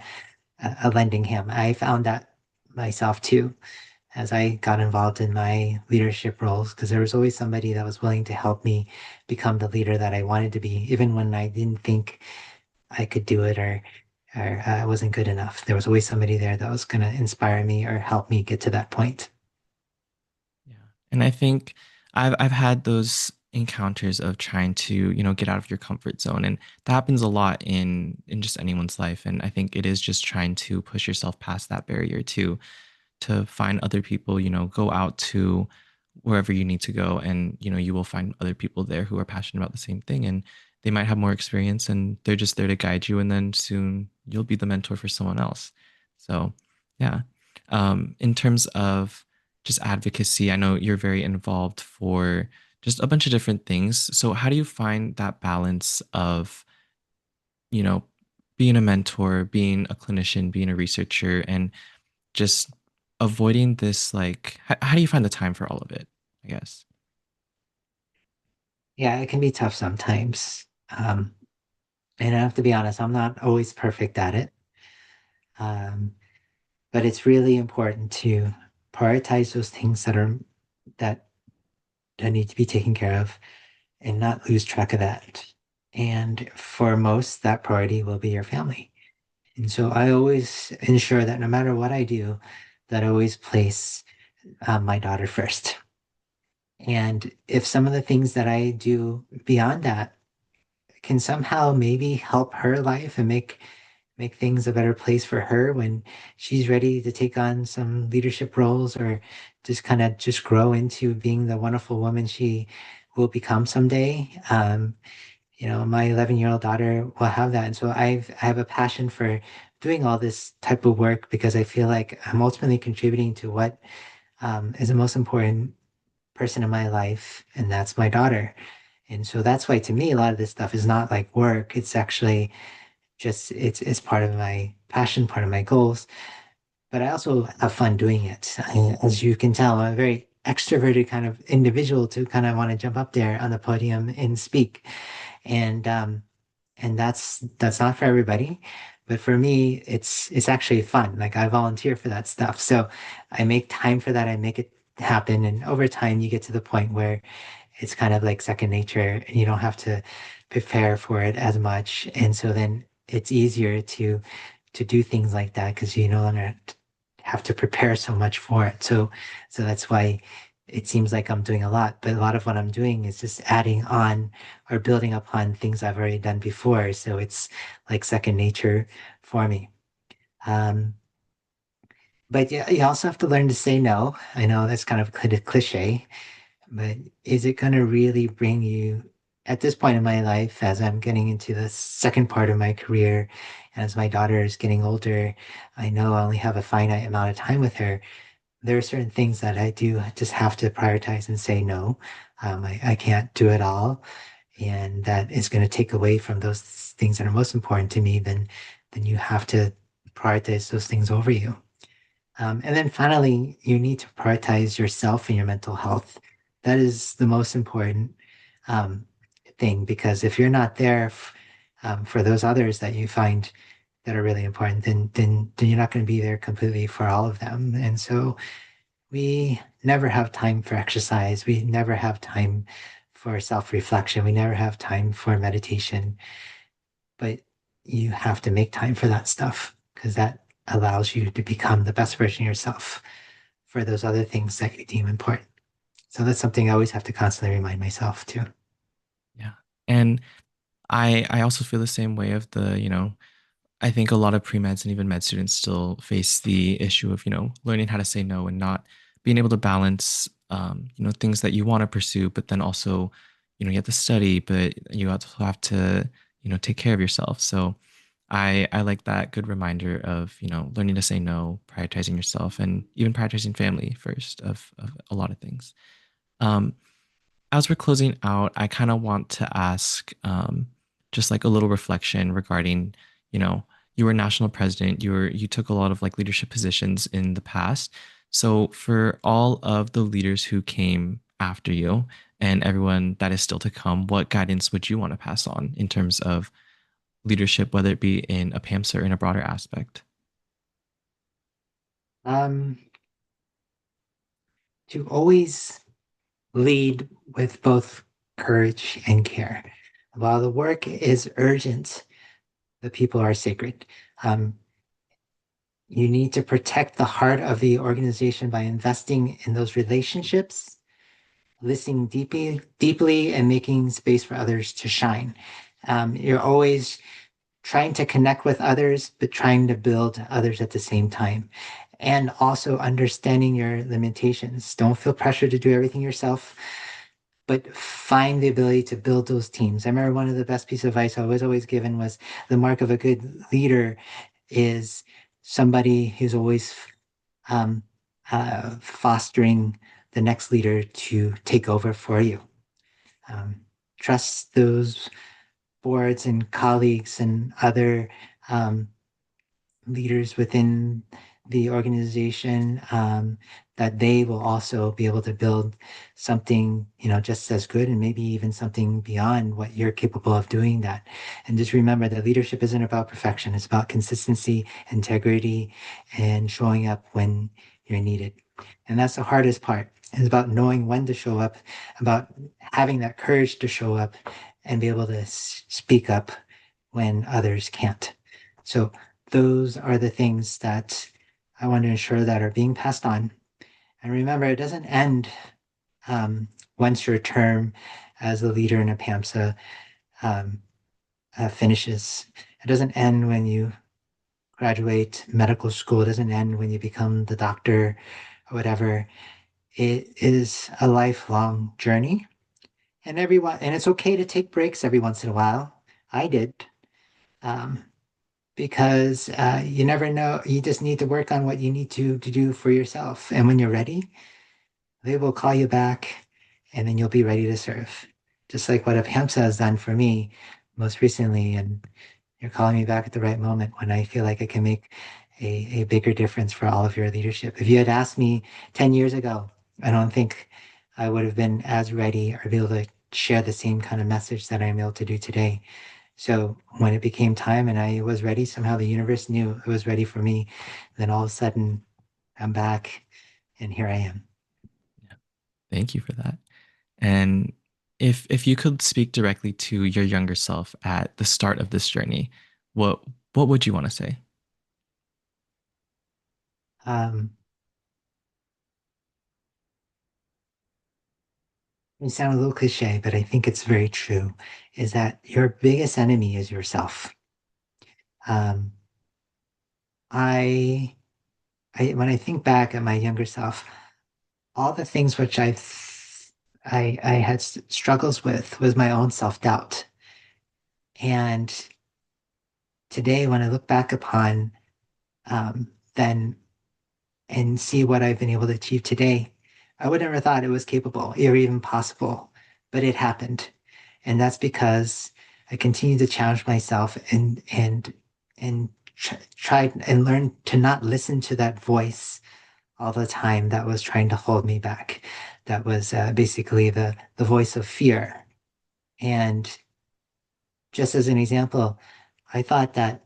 a lending hand. I found that myself too as I got involved in my leadership roles because there was always somebody that was willing to help me become the leader that I wanted to be, even when I didn't think I could do it or I wasn't good enough. There was always somebody there that was going to inspire me or help me get to that point. Yeah. And I think I've had those encounters of trying to, get out of your comfort zone. And that happens a lot in just anyone's life. And I think it is just trying to push yourself past that barrier to find other people, go out to wherever you need to go. And, you will find other people there who are passionate about the same thing. And they might have more experience and they're just there to guide you. And then soon you'll be the mentor for someone else. So, yeah. In terms of just advocacy, I know you're very involved for just a bunch of different things. So, how do you find that balance of, you know, being a mentor, being a clinician, being a researcher, and just avoiding this like how do you find the time for all of it, I guess? Yeah, it can be tough sometimes. And I have to be honest, I'm not always perfect at it. Um, but it's really important to prioritize those things that that need to be taken care of and not lose track of that. And for most, that priority will be your family. And so I always ensure that no matter what I do, that I always place my daughter first. And if some of the things that I do beyond that can somehow maybe help her life and make things a better place for her when she's ready to take on some leadership roles or just kind of just grow into being the wonderful woman she will become someday. My 11-year-old daughter will have that. And so I have a passion for doing all this type of work because I feel like I'm ultimately contributing to what is the most important person in my life, and that's my daughter. And so that's why to me, a lot of this stuff is not like work. It's actually just it's part of my passion, part of my goals. But I also have fun doing it. As you can tell, I'm a very extroverted kind of individual to kind of want to jump up there on the podium and speak. And that's not for everybody. But for me, it's actually fun. Like I volunteer for that stuff. So I make time for that. I make it happen. And over time you get to the point where it's kind of like second nature and you don't have to prepare for it as much. And so then it's easier to do things like that because you no longer have to prepare so much for it. So that's why it seems like I'm doing a lot, but a lot of what I'm doing is just adding on or building upon things I've already done before. So it's like second nature for me. Um, but yeah, you also have to learn to say no. I know that's kind of a cliche, but is it going to really bring you at this point in my life, as I'm getting into the second part of my career, as my daughter is getting older, I know I only have a finite amount of time with her. There are certain things that I do just have to prioritize and say no. I can't do it all. And that is going to take away from those things that are most important to me, then you have to prioritize those things over you. And then finally, you need to prioritize yourself and your mental health. That is the most important um, thing because if you're not there for those others that you find that are really important, then you're not going to be there completely for all of them. And so we never have time for exercise. We never have time for self-reflection. We never have time for meditation, but you have to make time for that stuff because that allows you to become the best version of yourself for those other things that you deem important. So that's something I always have to constantly remind myself too. Yeah. And I also feel the same way of the, I think a lot of pre-meds and even med students still face the issue of, learning how to say no and not being able to balance, things that you want to pursue, but then also, you have to study, but you also have to, take care of yourself. So I like that good reminder of, learning to say no, prioritizing yourself, and even prioritizing family first of a lot of things. Um, as we're closing out, I kind of want to ask just like a little reflection regarding, you know, you were national president. You took a lot of like leadership positions in the past. So for all of the leaders who came after you and everyone that is still to come, what guidance would you want to pass on in terms of leadership, whether it be in a PAMSA or in a broader aspect? Um, to always lead with both courage and care. While the work is urgent, the people are sacred. Um, you need to protect the heart of the organization by investing in those relationships, listening deeply, and making space for others to shine. You're always trying to connect with others, but trying to build others at the same time. And also understanding your limitations. Don't feel pressure to do everything yourself, but find the ability to build those teams. I remember one of the best pieces of advice I was always given was the mark of a good leader is somebody who's always um, fostering the next leader to take over for you. Um, trust those boards and colleagues and other um, leaders within the organization that they will also be able to build something just as good and maybe even something beyond what you're capable of doing that. And just remember that leadership isn't about perfection. It's about consistency, integrity, and showing up when you're needed. And that's the hardest part. It's about knowing when to show up, about having that courage to show up and be able to speak up when others can't. So those are the things that I want to ensure that are being passed on. And remember, it doesn't end once your term as a leader in a PAMSA um, finishes. It doesn't end when you graduate medical school. It doesn't end when you become the doctor or whatever. It is a lifelong journey. And it's okay to take breaks every once in a while. I did. Um, because you never know. You just need to work on what you need to do for yourself. And when you're ready, they will call you back and then you'll be ready to serve. Just like what APAMSA has done for me most recently. And you're calling me back at the right moment when I feel like I can make a bigger difference for all of your leadership. If you had asked me 10 years ago, I don't think I would have been as ready or be able to share the same kind of message that I'm able to do today. So when it became time and I was ready, somehow the universe knew it was ready for me. Then all of a sudden, I'm back and here I am. Yeah. Thank you for that. And if you could speak directly to your younger self at the start of this journey, what what would you want to say? Um, it sounds a little cliche, but I think it's very true, is that your biggest enemy is yourself. Um, I, when I think back at my younger self, all the things which I had struggles with was my own self-doubt. And today, when I look back upon then and see what I've been able to achieve today, I would never thought it was capable or even possible, but it happened. And that's because I continue to challenge myself and try and learn to not listen to that voice all the time that was trying to hold me back. That was basically the voice of fear. And just as an example, I thought that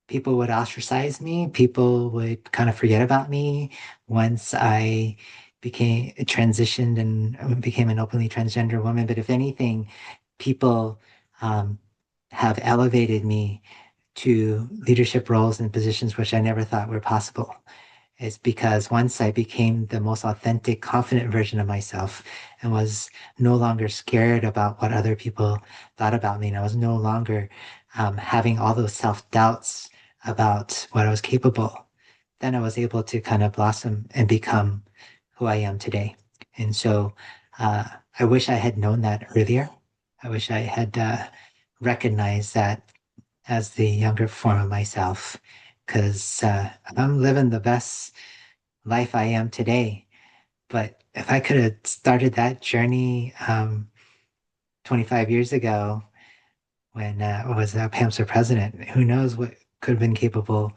people would ostracize me. People would kind of forget about me once I became transitioned and became an openly transgender woman. But if anything, people um, have elevated me to leadership roles and positions which I never thought were possible. It's because once I became the most authentic, confident version of myself and was no longer scared about what other people thought about me, and I was no longer having all those self doubts about what I was capable, then I was able to kind of blossom and become who I am today. And so uh, I wish I had known that earlier. I wish I had recognized that as the younger form of myself, because I'm living the best life I am today. But if I could have started that journey 25 years ago when I was PAMSA president, who knows could have been capable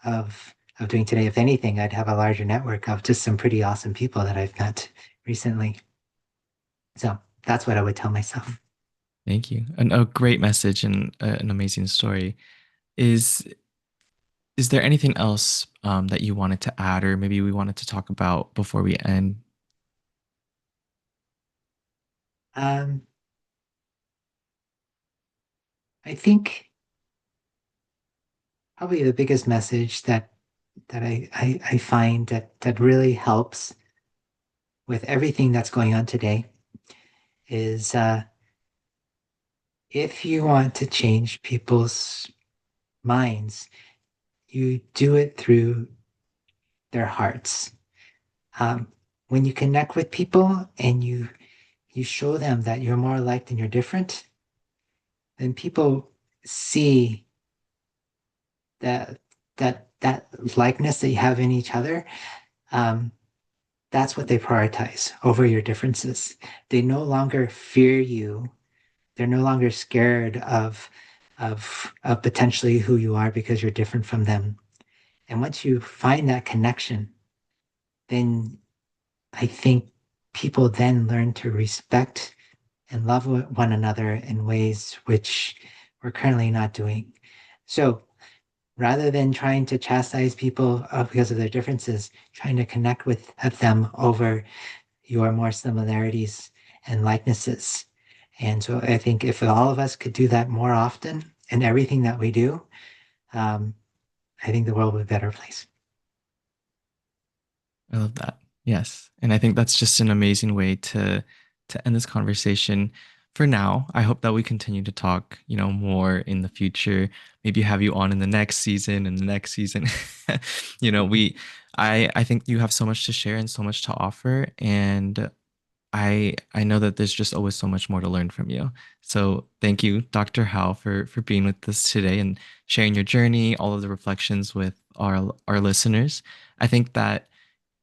of doing today. If anything, I'd have a larger network of just some pretty awesome people that I've met recently. So that's what I would tell myself. Thank you. And a great message and an amazing story. Is is there anything else that you wanted to add, or maybe we wanted to talk about before we end? Um, I think probably the biggest message that I find that really helps with everything that's going on today is if you want to change people's minds, you do it through their hearts. Um, when you connect with people and you show them that you're more alike than you're different, then people see that that likeness that you have in each other. Um, that's what they prioritize over your differences. They no longer fear you. They're no longer scared of potentially who you are because you're different from them. And once you find that connection, then I think people then learn to respect and love one another in ways which we're currently not doing. So rather than trying to chastise people because of their differences, trying to connect with them over your more similarities and likenesses. And so I think if all of us could do that more often in everything that we do, um, I think the world would be a better place. I love that. Yes. And I think that's just an amazing way to end this conversation. For now, I hope that we continue to talk, more in the future. Maybe have you on in the next season and the next season. you know, we I think you have so much to share and so much to offer, and I know that there's just always so much more to learn from you. So thank you, Dr. Hau, for being with us today and sharing your journey, all of the reflections with our listeners. I think that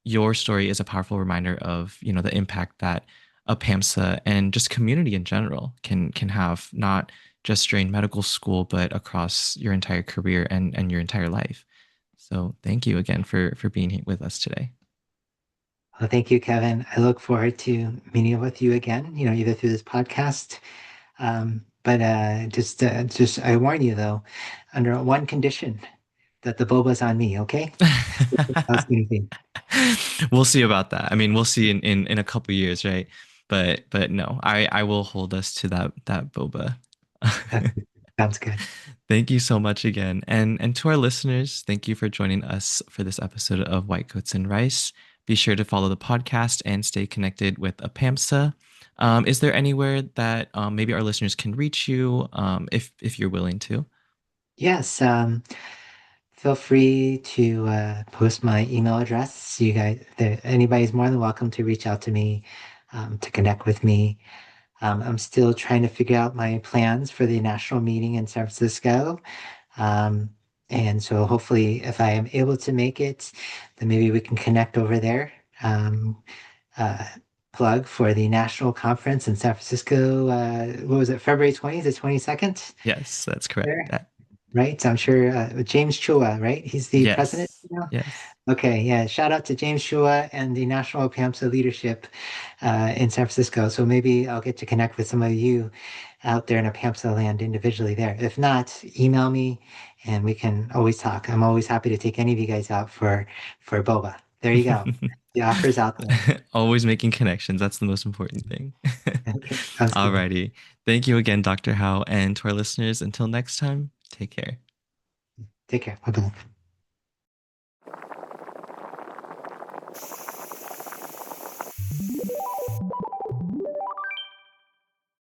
your story is a powerful reminder of the impact that a PAMSA and just community in general can have, not just during medical school, but across your entire career and your entire life. So thank you again for being with us today. Well, thank you, Kevin. I look forward to meeting with you again, either through this podcast. But just I warn you though, under one condition, that the boba's on me, okay? That's the thing. We'll see about that. I mean, we'll see in a couple years, right? But no, I will hold us to that boba. Okay, sounds good. Thank you so much again. And to our listeners, thank you for joining us for this episode of White Coats and Rice. Be sure to follow the podcast and stay connected with APAMSA. Is there anywhere that maybe our listeners can reach you if you're willing to? Yes, feel free to post my email address. You guys, anybody's more than welcome to reach out to me, to connect with me. I'm still trying to figure out my plans for the national meeting in San Francisco. Um, and so hopefully, if I am able to make it, then maybe we can connect over there. Uh, Plug for the national conference in San Francisco. What was it, February 20th to 22nd? Yes, that's correct. There, right? So I'm sure James Chua, right? He's the president Yes, now. yes. Okay, yeah. Shout out to James Chua and the National PAMSA leadership in San Francisco. So maybe I'll get to connect with some of you out there in a PAMSA land individually there. If not, email me and we can always talk. I'm always happy to take any of you guys out for boba. There you go. The offer's out there. Always making connections. That's the most important thing. Okay, sounds good. Alrighty. Thank you again, Dr. Howe. And to our listeners, until next time, take care. Take care. Bye bye.